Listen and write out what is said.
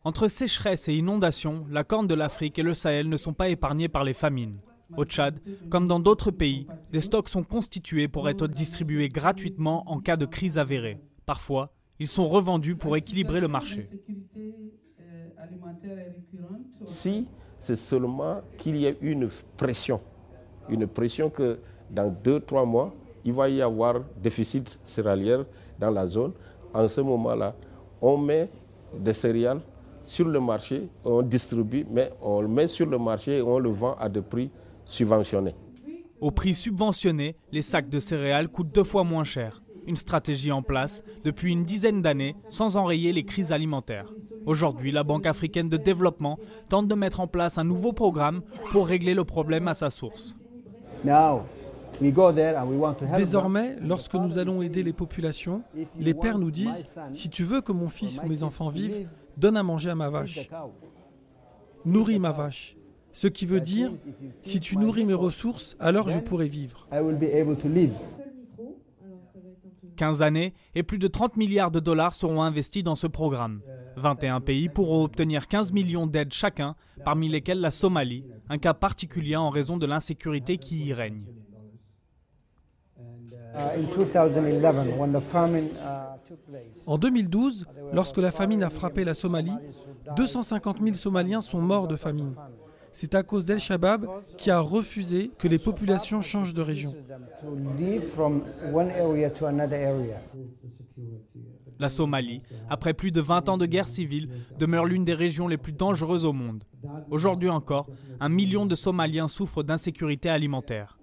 Entre sécheresse et inondations, la Corne de l'Afrique et le Sahel ne sont pas épargnés par les famines. Au Tchad, comme dans d'autres pays, des stocks sont constitués pour être distribués gratuitement en cas de crise avérée. Parfois, ils sont revendus pour équilibrer le marché. Si c'est seulement qu'il y a une pression que dans 2-3 mois, il va y avoir déficit céréalier dans la zone, en ce moment-là, on met des céréales sur le marché, on distribue, mais on le met sur le marché et on le vend à des prix subventionnés. Au prix subventionné, les sacs de céréales coûtent 2 fois moins cher. Une stratégie en place depuis une dizaine d'années sans enrayer les crises alimentaires. Aujourd'hui, la Banque africaine de développement tente de mettre en place un nouveau programme pour régler le problème à sa source. Désormais, lorsque nous allons aider les populations, les pères nous disent « Si tu veux que mon fils ou mes enfants vivent, donne à manger à ma vache. Nourris ma vache. » Ce qui veut dire « Si tu nourris mes ressources, alors je pourrai vivre. » 15 années et plus de 30 milliards de dollars seront investis dans ce programme. 21 pays pourront obtenir 15 millions d'aides chacun, parmi lesquels la Somalie, un cas particulier en raison de l'insécurité qui y règne. En 2012, lorsque la famine a frappé la Somalie, 250 000 Somaliens sont morts de famine. C'est à cause d'El-Shabaab qui a refusé que les populations changent de région. La Somalie, après plus de 20 ans de guerre civile, demeure l'une des régions les plus dangereuses au monde. Aujourd'hui encore, 1 million de Somaliens souffrent d'insécurité alimentaire.